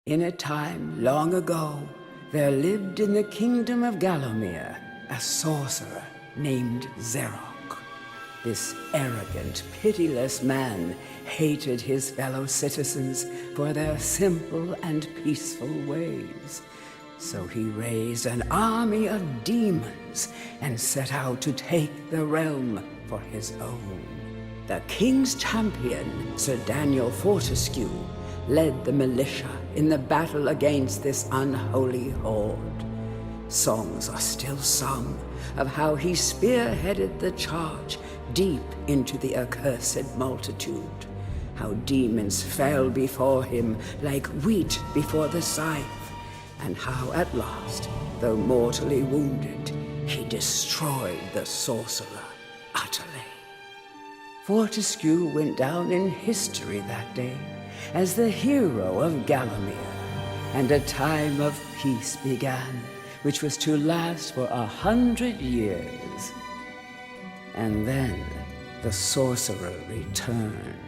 In a time long ago, there lived in the kingdom of Gallowmere a sorcerer named Zerok. This arrogant, pitiless man hated his fellow citizens for their simple and peaceful ways. So he raised an army of demons and set out to take the realm for his own. The king's champion, Sir Daniel Fortescue, led the militia in the battle against this unholy horde. Songs are still sung of how he spearheaded the charge deep into the accursed multitude, how demons fell before him like wheat before the scythe, and how at last, though mortally wounded, he destroyed the sorcerer utterly. Fortescue went down in history that day as the hero of Gallowmere, and a time of peace began, which was to last for 100 years. And then the sorcerer returned.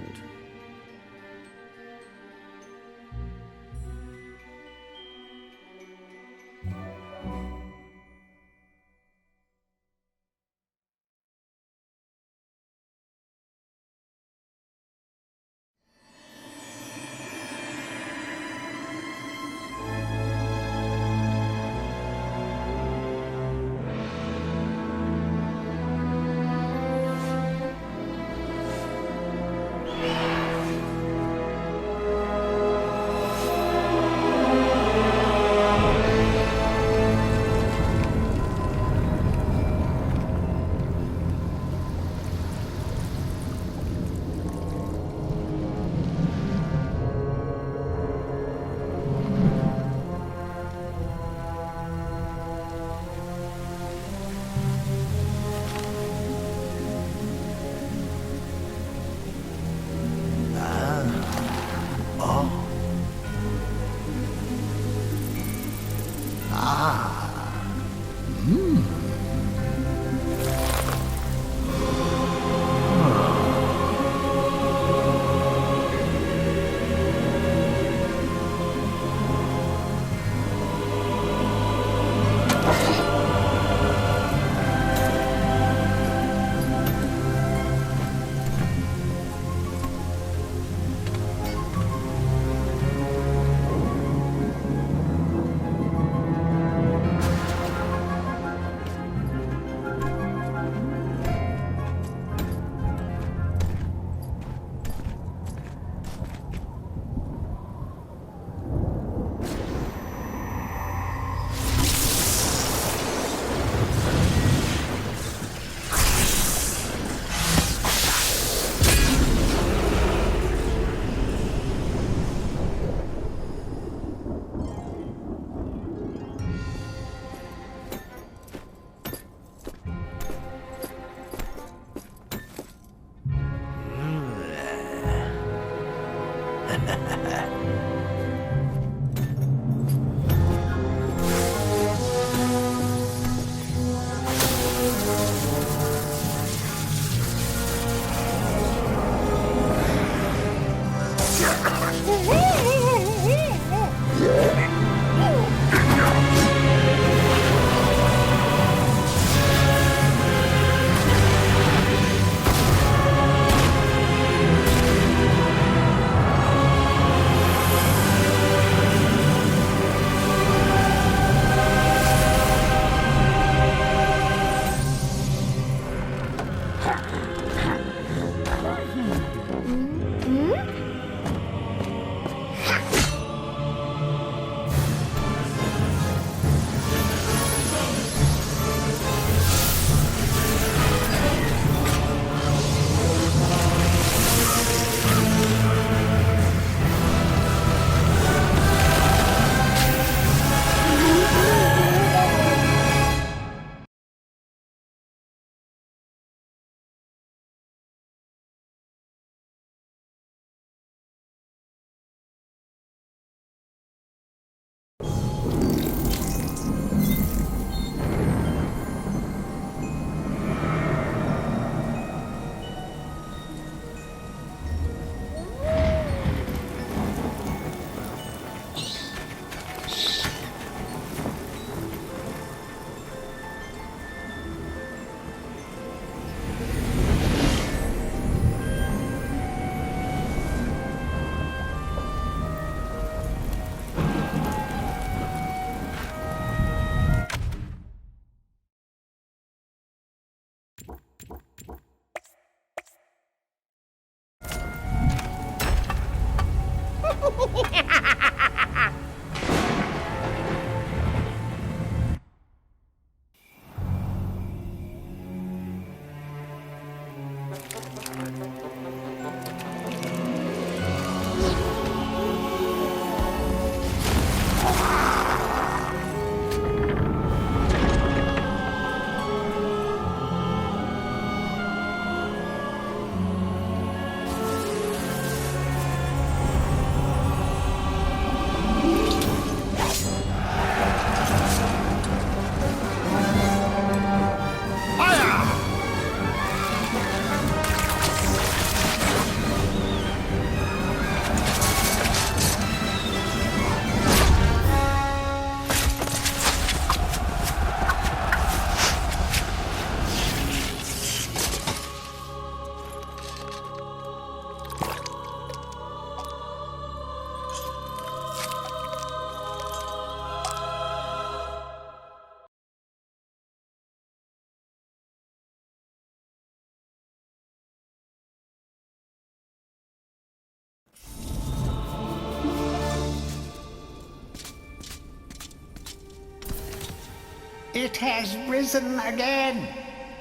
It has risen again.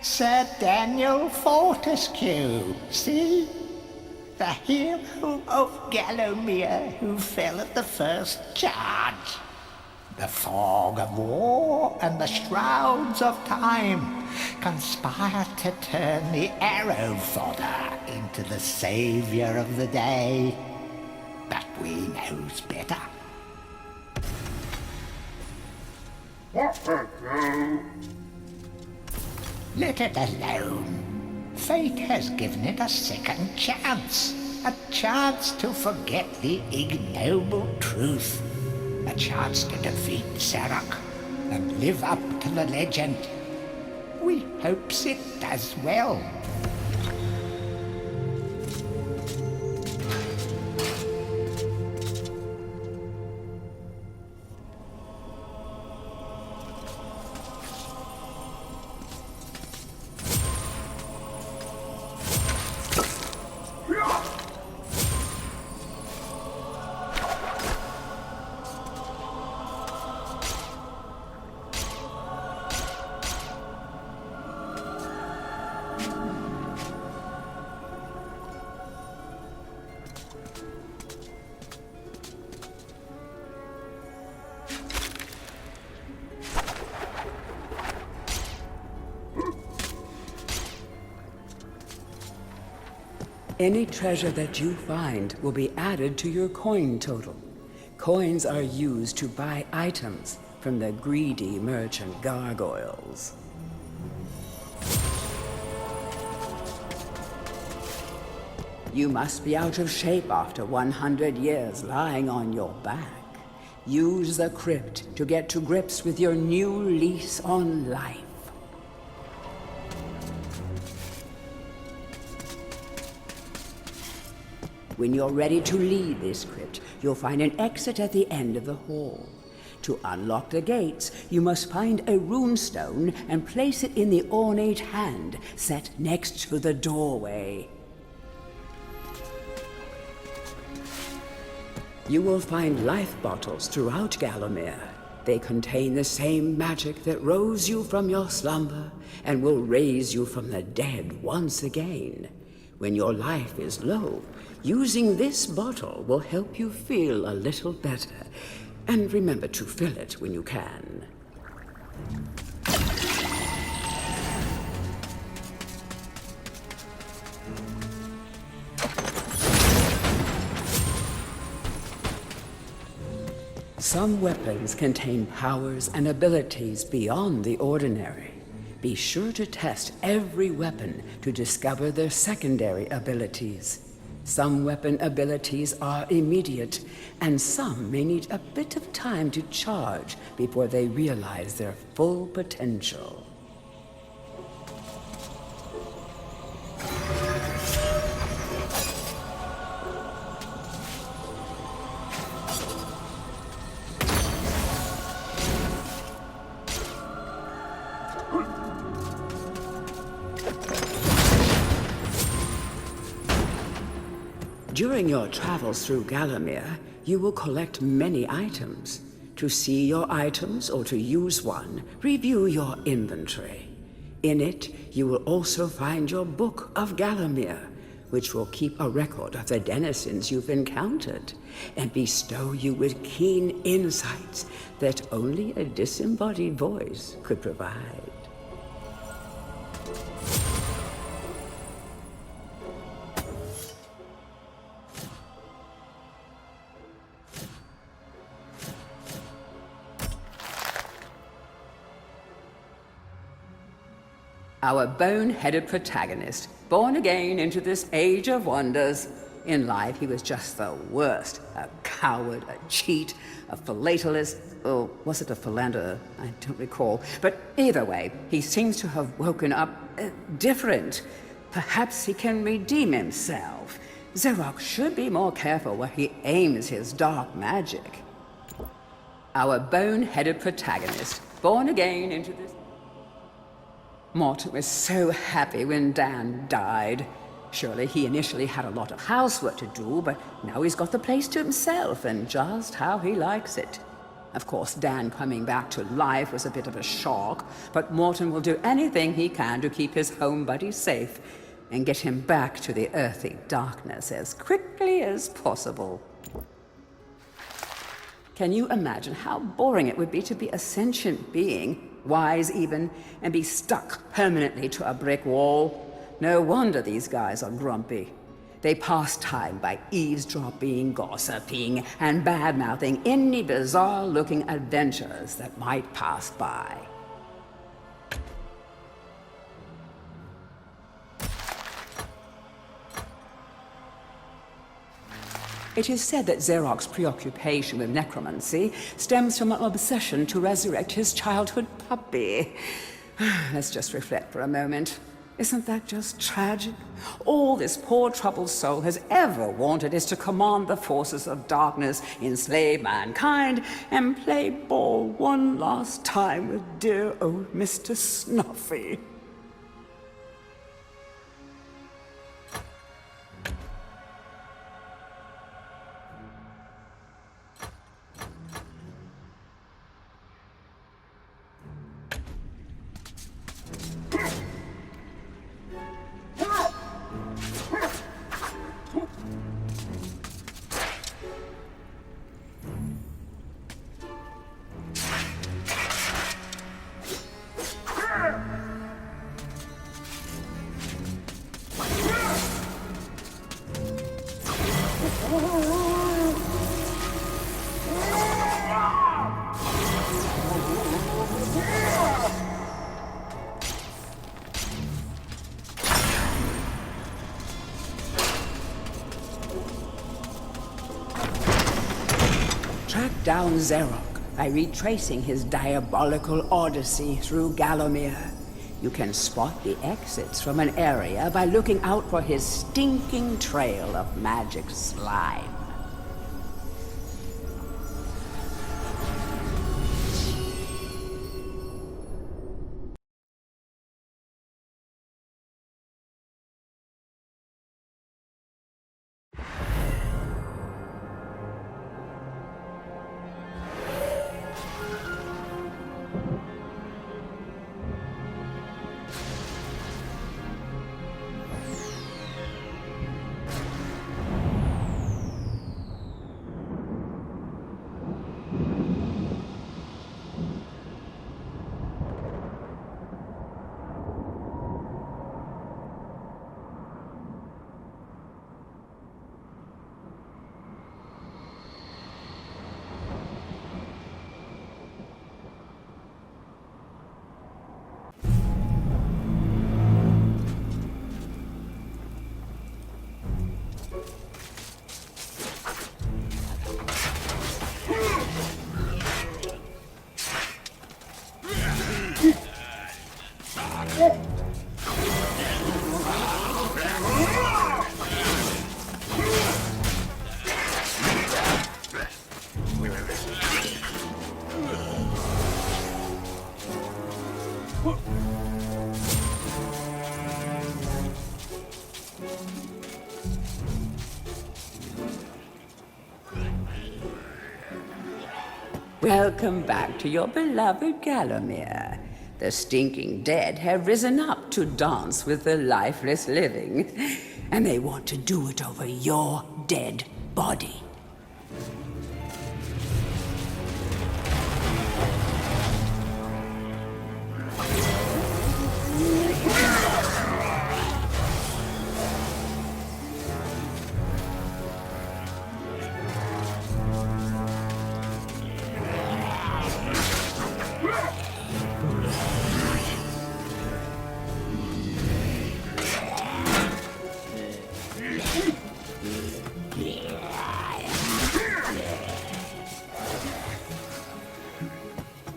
Sir Daniel Fortescue, see? The hero of Gallowmere who fell at the first charge. The fog of war and the shrouds of time conspire to turn the arrow fodder into the saviour of the day. But we knows better. Let it alone. Fate has given it a second chance. A chance to forget the ignoble truth. A chance to defeat Zarok and live up to the legend. We hopes it does well. Any treasure that you find will be added to your coin total. Coins are used to buy items from the greedy merchant gargoyles. You must be out of shape after 100 years lying on your back. Use the crypt to get to grips with your new lease on life. When you're ready to leave this crypt, you'll find an exit at the end of the hall. To unlock the gates, you must find a runestone and place it in the ornate hand set next to the doorway. You will find life bottles throughout Gallowmere. They contain the same magic that rose you from your slumber and will raise you from the dead once again. When your life is low, using this bottle will help you feel a little better. And remember to fill it when you can. Some weapons contain powers and abilities beyond the ordinary. Be sure to test every weapon to discover their secondary abilities. Some weapon abilities are immediate, and some may need a bit of time to charge before they realize their full potential. During your travels through Gallowmere, you will collect many items. To see your items or to use one, review your inventory. In it, you will also find your Book of Gallowmere, which will keep a record of the denizens you've encountered and bestow you with keen insights that only a disembodied voice could provide. Our bone-headed protagonist, born again into this age of wonders. In life, he was just the worst. A coward, a cheat, a philatelist, or was it a philanderer? I don't recall. But either way, he seems to have woken up different. Perhaps he can redeem himself. Zarok should be more careful where he aims his dark magic. Our bone-headed protagonist, born again into this... Morton was so happy when Dan died. Surely he initially had a lot of housework to do, but now he's got the place to himself and just how he likes it. Of course, Dan coming back to life was a bit of a shock, but Morton will do anything he can to keep his home buddy safe and get him back to the earthy darkness as quickly as possible. Can you imagine how boring it would be to be a sentient being, wise even, and be stuck permanently to a brick wall? No wonder these guys are grumpy. They pass time by eavesdropping, gossiping, and bad-mouthing any bizarre-looking adventurers that might pass by. It is said that Xeroc's preoccupation with necromancy stems from an obsession to resurrect his childhood puppy. Let's just reflect for a moment. Isn't that just tragic? All this poor troubled soul has ever wanted is to command the forces of darkness, enslave mankind, and play ball one last time with dear old Mr. Snuffy. Track down Xeroc by retracing his diabolical odyssey through Gallowmere. You can spot the exits from an area by looking out for his stinking trail of magic slime. Welcome back to your beloved Gallowmere. The stinking dead have risen up to dance with the lifeless living, and they want to do it over your dead body.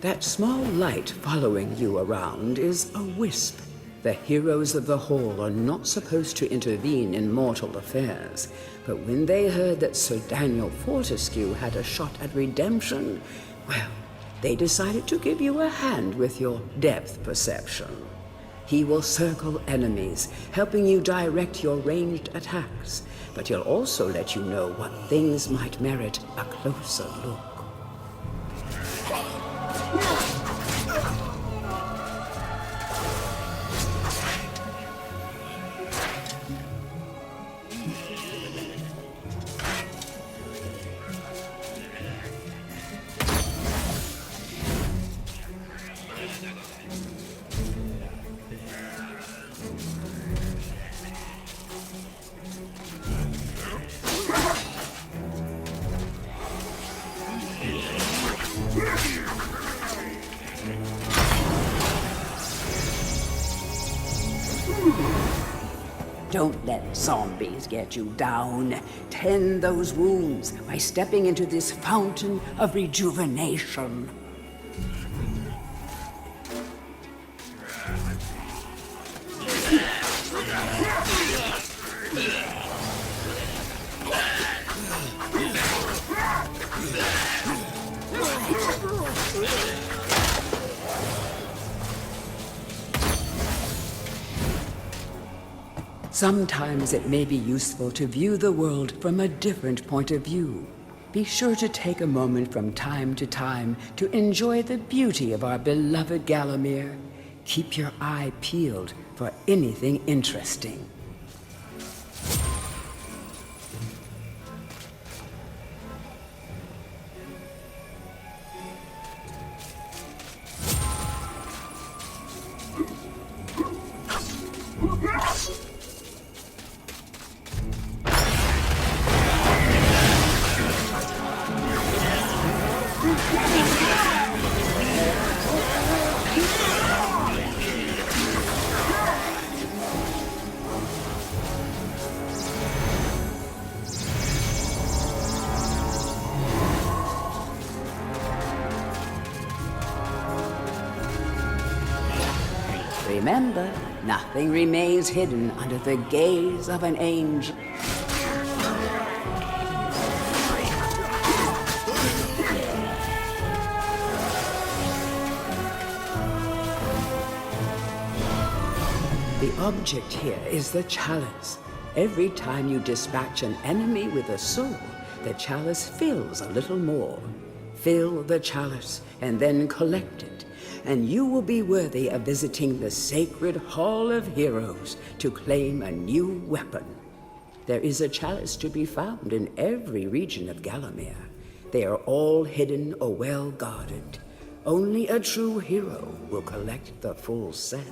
That small light following you around is a wisp. The heroes of the Hall are not supposed to intervene in mortal affairs, but when they heard that Sir Daniel Fortescue had a shot at redemption, well, they decided to give you a hand with your depth perception. He will circle enemies, helping you direct your ranged attacks, but he'll also let you know what things might merit a closer look. Don't let zombies get you down. Tend those wounds by stepping into this fountain of rejuvenation. Sometimes it may be useful to view the world from a different point of view. Be sure to take a moment from time to time to enjoy the beauty of our beloved Gallowmere. Keep your eye peeled for anything interesting. Remember, nothing remains hidden under the gaze of an angel. The object here is the chalice. Every time you dispatch an enemy with a sword, the chalice fills a little more. Fill the chalice and then collect it, and you will be worthy of visiting the sacred Hall of Heroes to claim a new weapon. There is a chalice to be found in every region of Gallowmere. They are all hidden or well guarded. Only a true hero will collect the full set.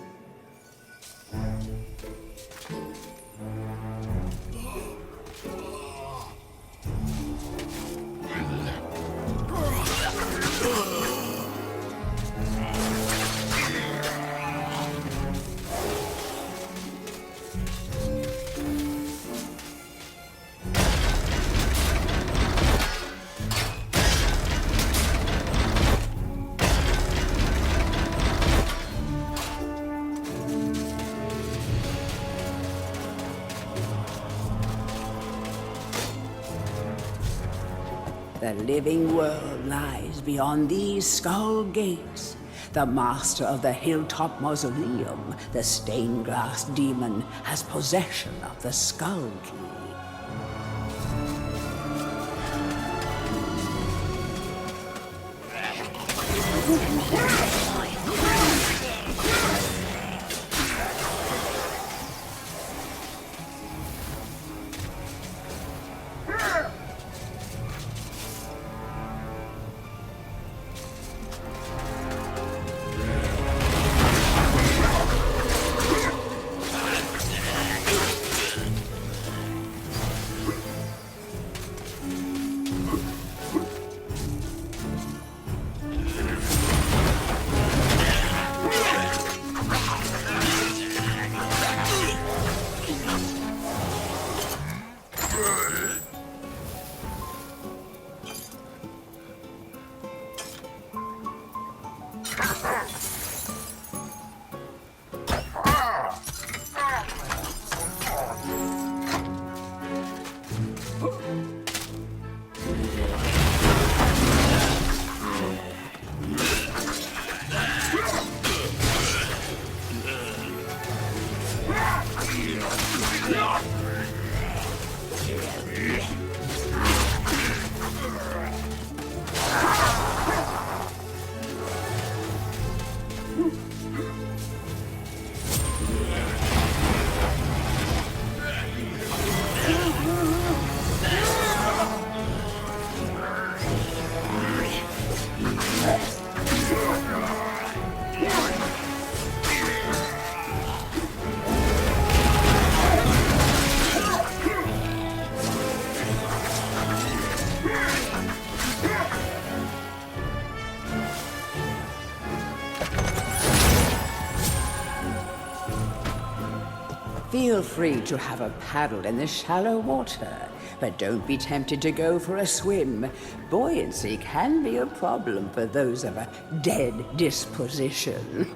The living world lies beyond these skull gates. The master of the Hilltop Mausoleum, the stained glass demon, has possession of the skull key. Feel free to have a paddle in the shallow water, but don't be tempted to go for a swim. Buoyancy can be a problem for those of a dead disposition.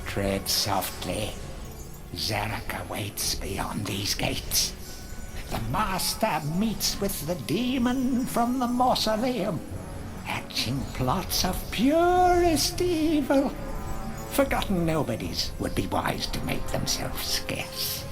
Tread softly. Zarek awaits beyond these gates. The Master meets with the demon from the mausoleum, hatching plots of purest evil. Forgotten nobodies would be wise to make themselves scarce.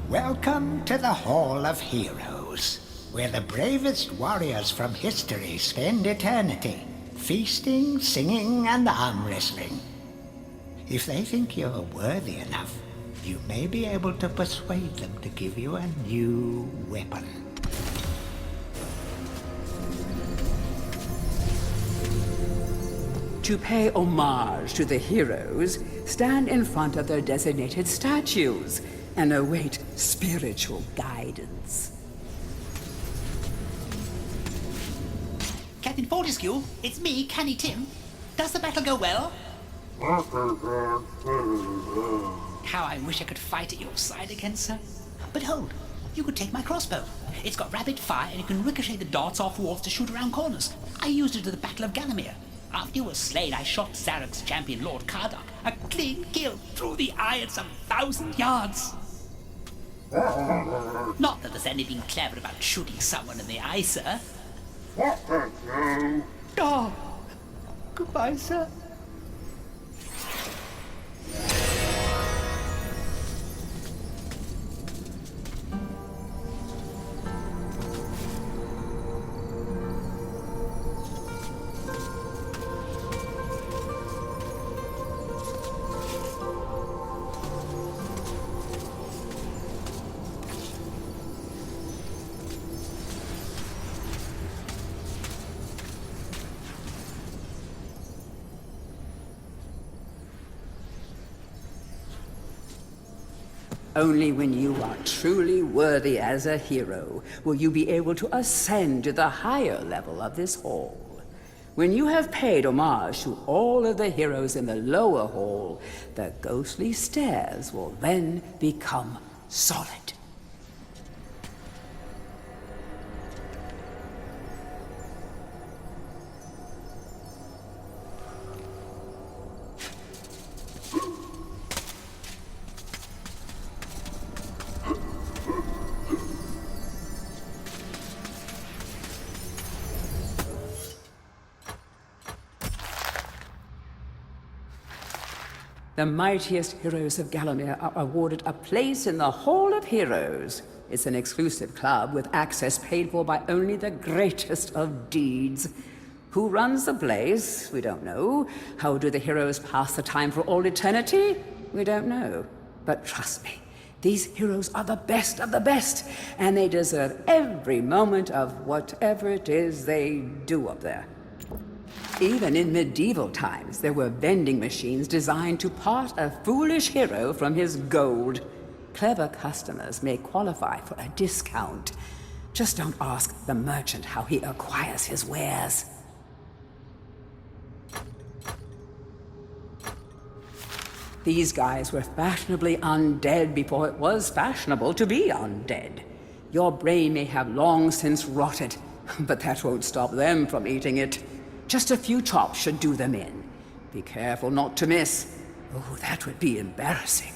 Welcome to the Hall of Heroes, where the bravest warriors from history spend eternity, feasting, singing, and arm wrestling. If they think you're worthy enough, you may be able to persuade them to give you a new weapon. To pay homage to the heroes, stand in front of their designated statues and await spiritual guidance. Captain Fortescue, it's me, Canny Tim. Does the battle go well? How I wish I could fight at your side again, sir. But hold, you could take my crossbow. It's got rapid fire and it can ricochet the darts off walls to shoot around corners. I used it at the Battle of Gallowmere. After you were slain, I shot Zarek's champion, Lord Kardak. A clean kill through the eye at some 1,000 yards. Not that there's anything clever about shooting someone in the eye, sir. Oh, goodbye, sir. Only when you are truly worthy as a hero will you be able to ascend to the higher level of this hall. When you have paid homage to all of the heroes in the lower hall, the ghostly stairs will then become solid. the mightiest heroes of Gallowmere are awarded a place in the Hall of Heroes. It's an exclusive club with access paid for by only the greatest of deeds. Who runs the place? We don't know. How do the heroes pass the time for all eternity? We don't know. But trust me, these heroes are the best of the best, and they deserve every moment of whatever it is they do up there. Even in medieval times, there were vending machines designed to part a foolish hero from his gold. Clever customers may qualify for a discount. Just don't ask the merchant how he acquires his wares. These guys were fashionably undead before it was fashionable to be undead. Your brain may have long since rotted, but that won't stop them from eating it. Just a few chops should do them in. Be careful not to miss. Oh, that would be embarrassing.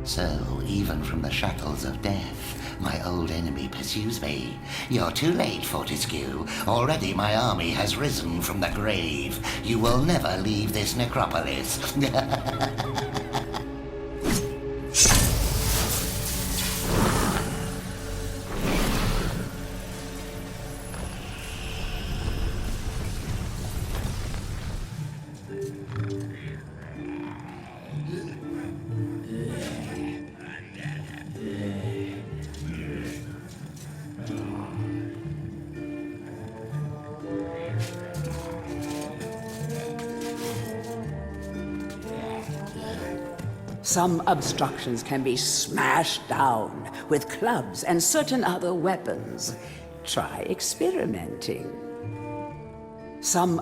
So, even from the shackles of death, my old enemy pursues me. You're too late, Fortescue. Already my army has risen from the grave. You will never leave this necropolis. Some obstructions can be smashed down with clubs and certain other weapons. Try experimenting. Some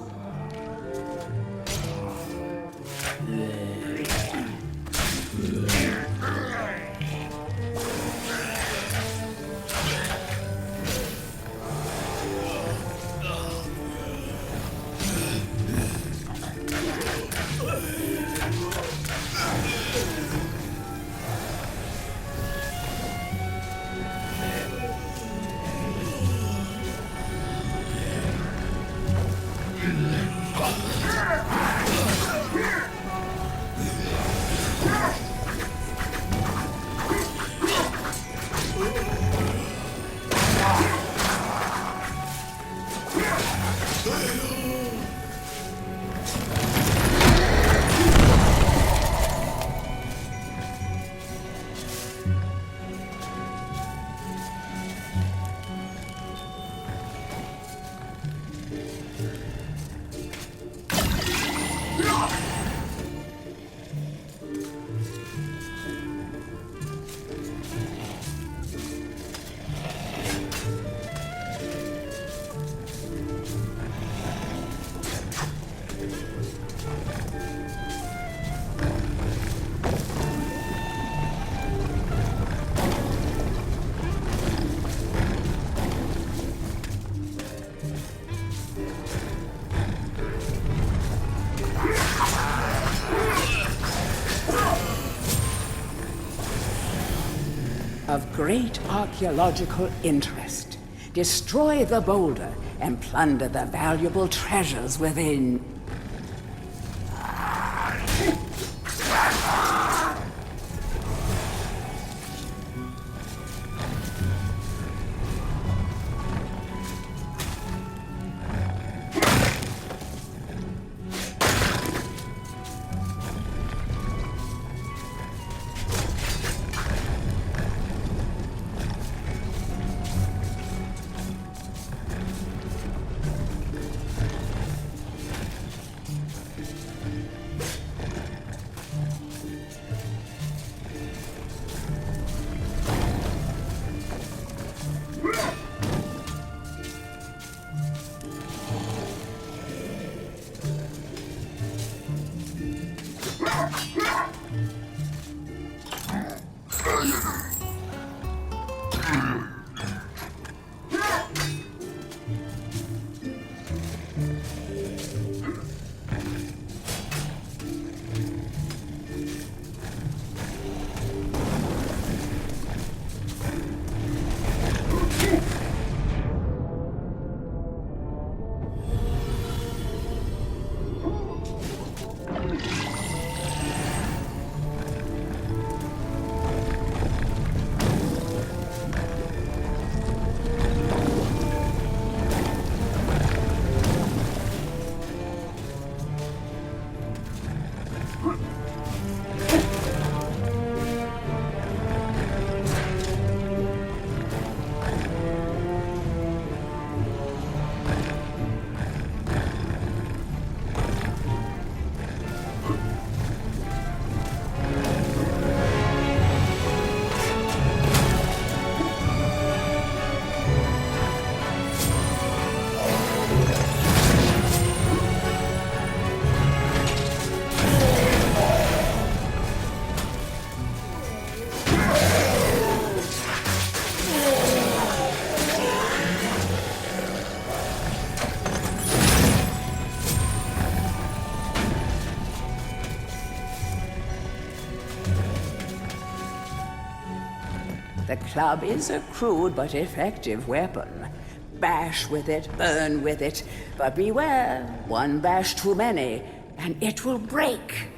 of great archaeological interest. Destroy the boulder and plunder the valuable treasures within. The club is a crude but effective weapon. Bash with it, burn with it, but beware, one bash too many, and it will break.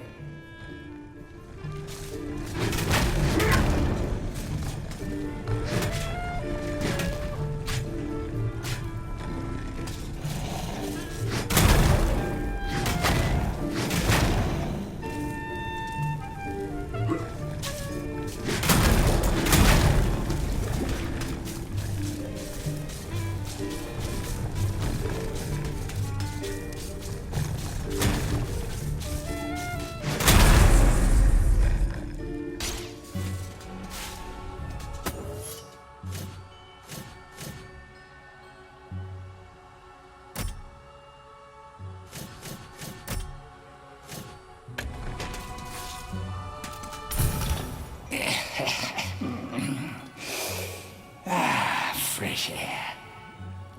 Fresh air.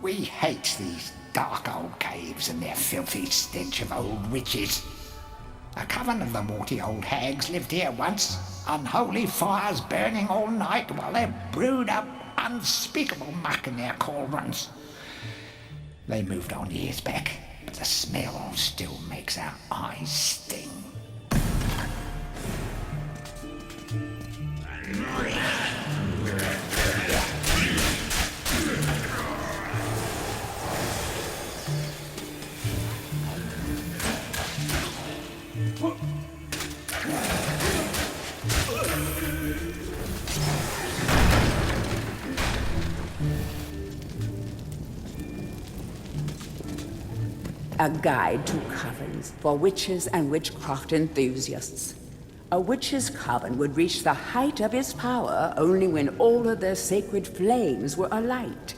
We hate these dark old caves and their filthy stench of old witches. A coven of the warty old hags lived here once, unholy fires burning all night while they brewed up unspeakable muck in their cauldrons. They moved on years back, but the smell still makes our eyes sting. A guide to covens for witches and witchcraft enthusiasts. A witch's coven would reach the height of its power only when all of their sacred flames were alight.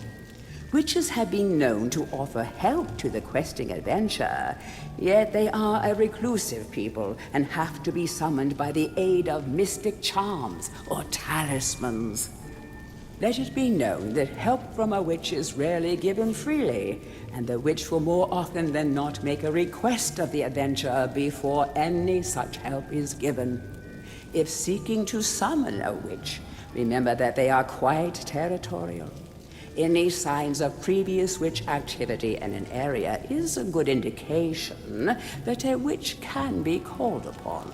Witches have been known to offer help to the questing adventurer, yet they are a reclusive people and have to be summoned by the aid of mystic charms or talismans. Let it be known that help from a witch is rarely given freely, and the witch will more often than not make a request of the adventurer before any such help is given. If seeking to summon a witch, remember that they are quite territorial. Any signs of previous witch activity in an area is a good indication that a witch can be called upon.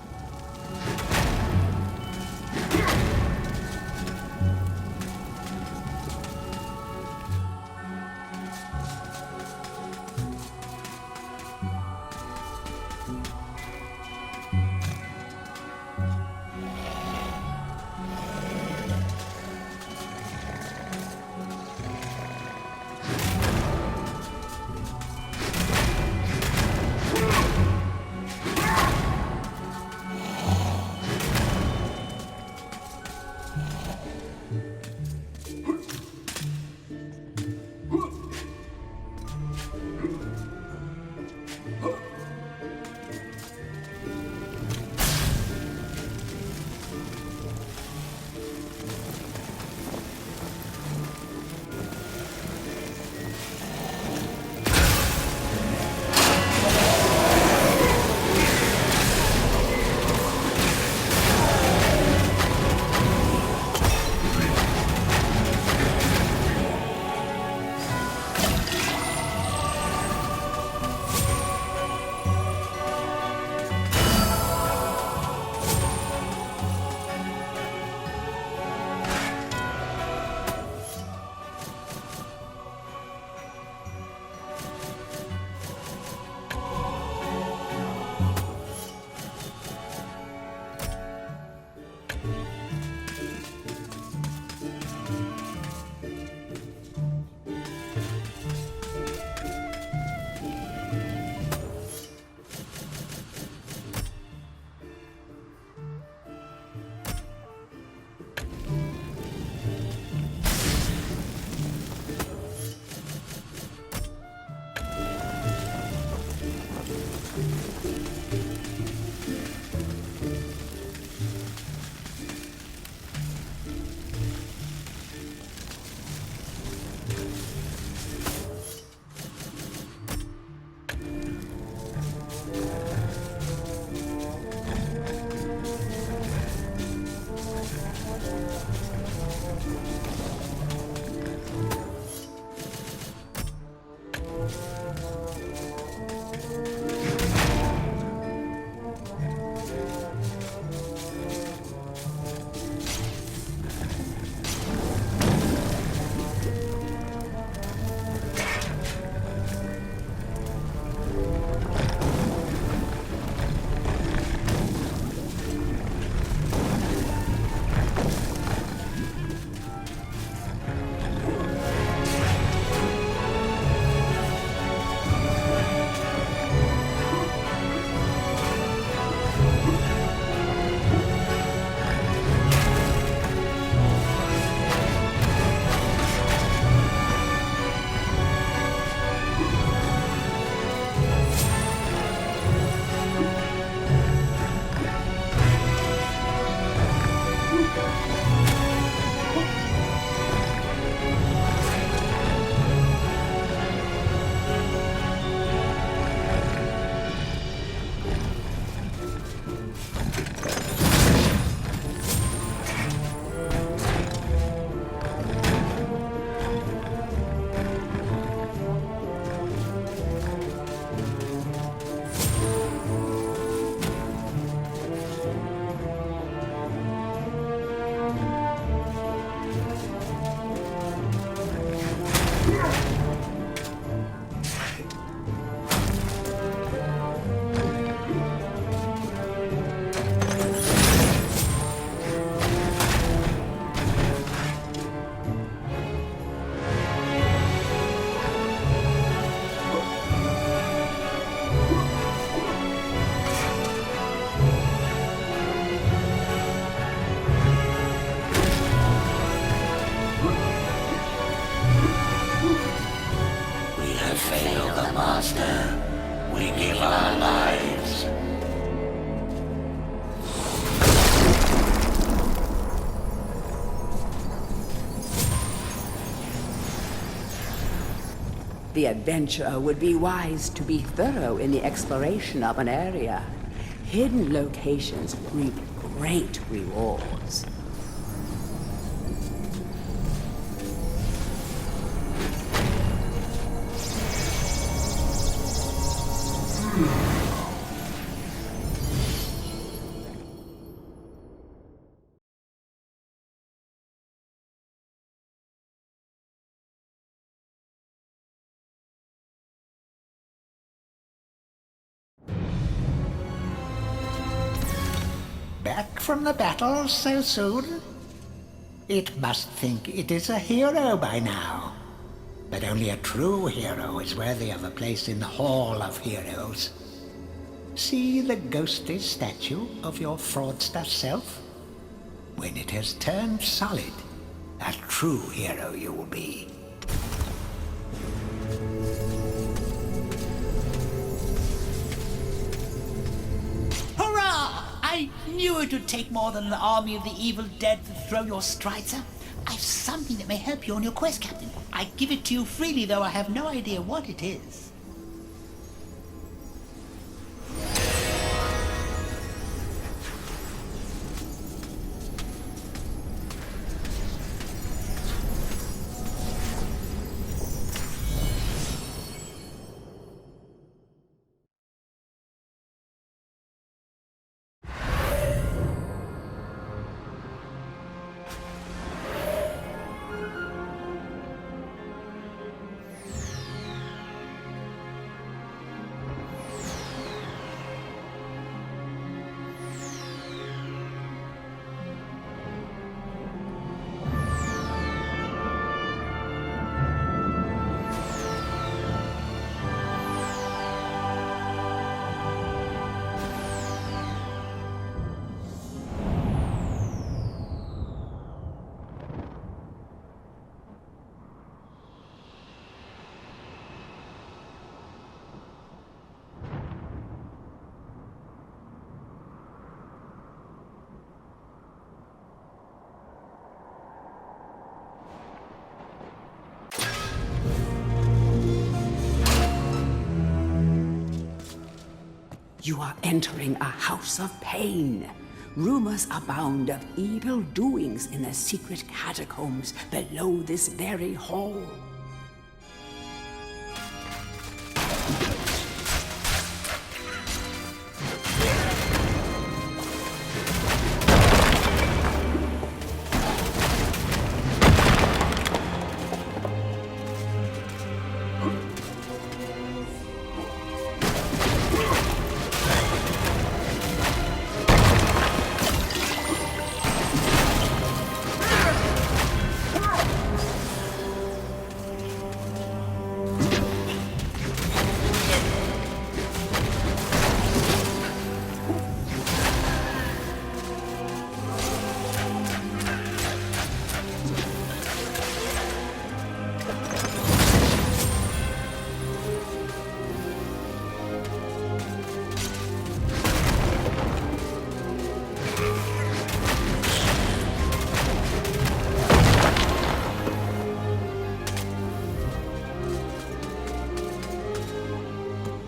we give our lives. The adventurer would be wise to be thorough in the exploration of an area. Hidden locations reap great rewards. Back from the battle so soon? It must think it is a hero by now. But only a true hero is worthy of a place in the Hall of Heroes. See the ghostly statue of your fraudster self? When it has turned solid, a true hero you will be. Hurrah! I knew it would take more than an army of the evil dead to throw your strider. I've something that may help you on your quest, Captain. I give it to you freely, though I have no idea what it is. You are entering a house of pain. Rumors abound of evil doings in the secret catacombs below this very hall.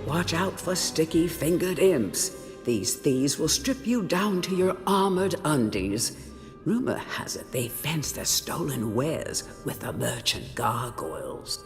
Watch out for sticky-fingered imps. These thieves will strip you down to your armored undies. Rumor has it they fence their stolen wares with the merchant gargoyles.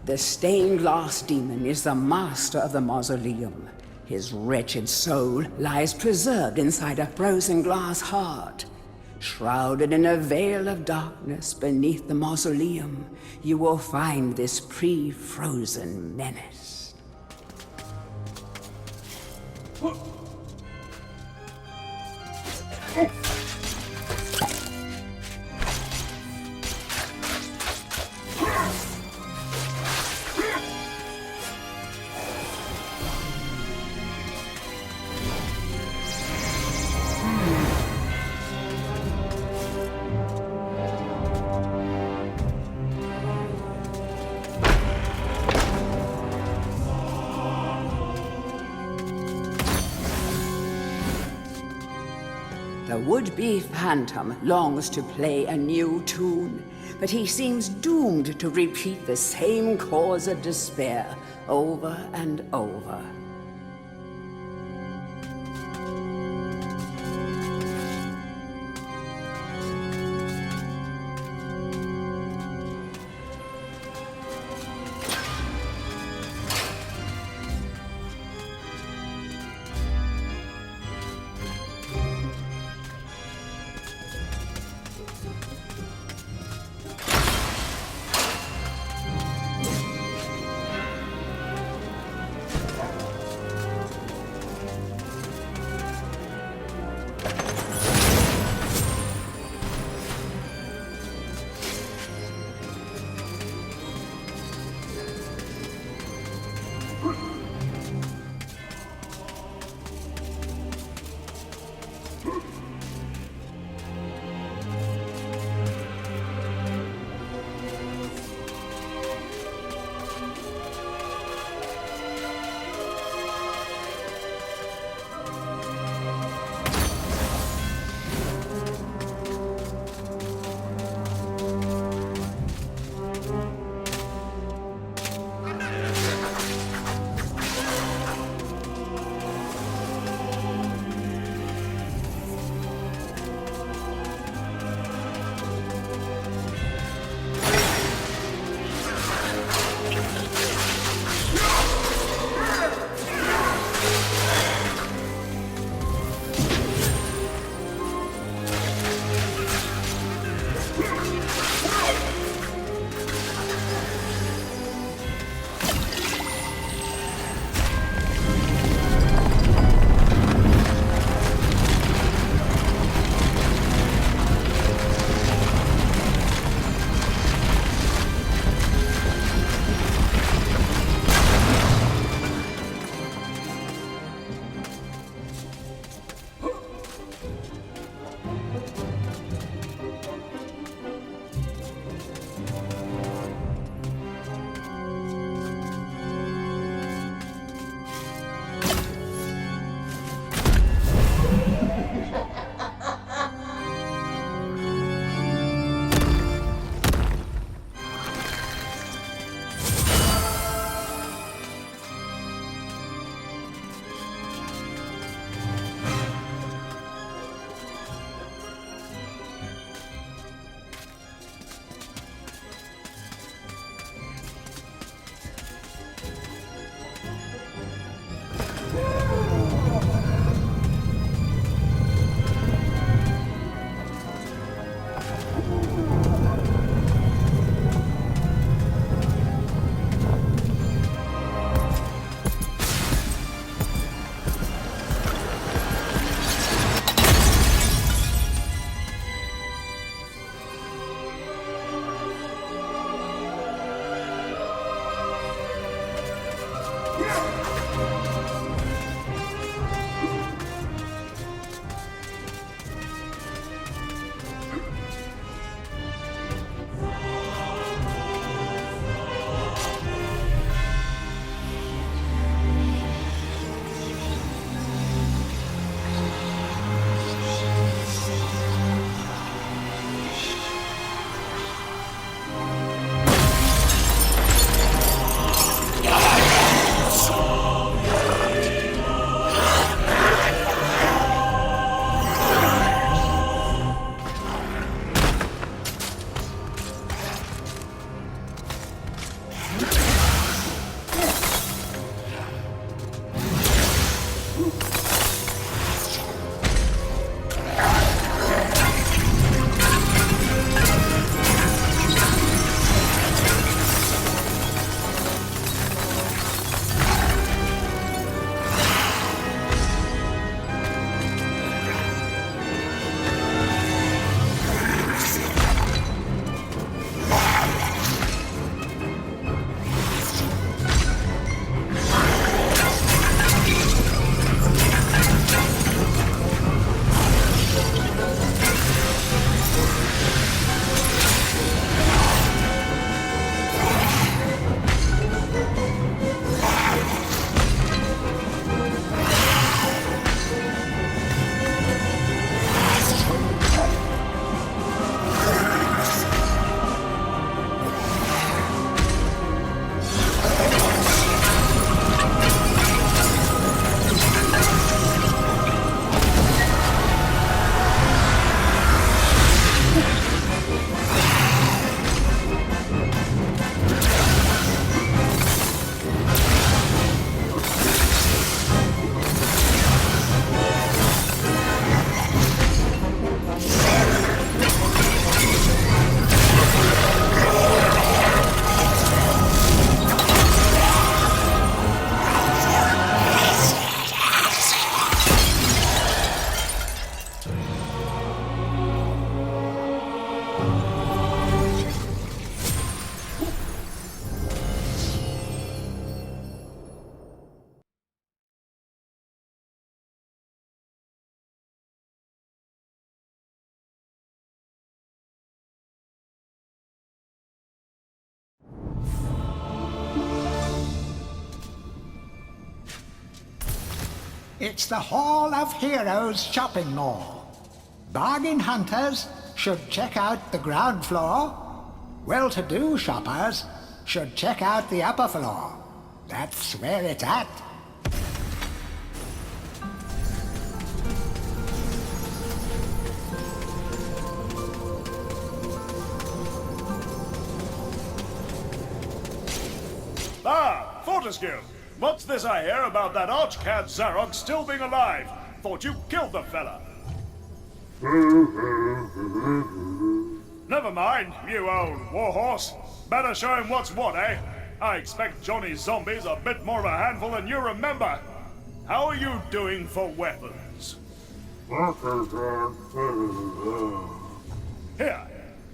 The stained glass demon is the master of the mausoleum. His wretched soul lies preserved inside a frozen glass heart. Shrouded in a veil of darkness beneath the mausoleum, you will find this pre-frozen menace. The would-be phantom longs to play a new tune, but he seems doomed to repeat the same cause of despair over and over. It's the Hall of Heroes shopping mall. Bargain hunters should check out the ground floor. Well-to-do shoppers should check out the upper floor. That's where it's at. Ah, Fortescue! What's this I hear about that archcad Zarok still being alive? Thought you killed the fella. Never mind, you old warhorse. Better show him what's what, eh? I expect Johnny's zombies a bit more of a handful than you remember. How are you doing for weapons? Here,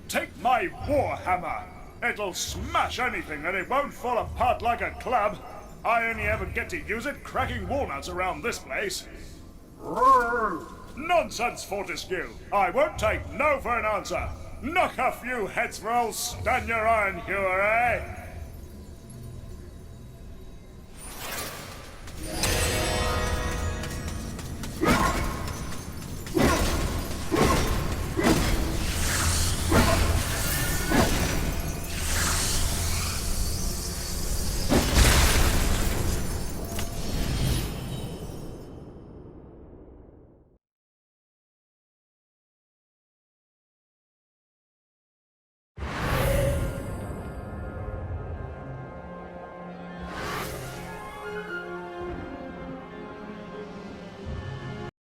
take my warhammer. It'll smash anything and it won't fall apart like a club. I only ever get to use it cracking walnuts around this place. Nonsense, Fortescue. I won't take no for an answer. Knock a few heads for old Stan your Iron Hewer, eh?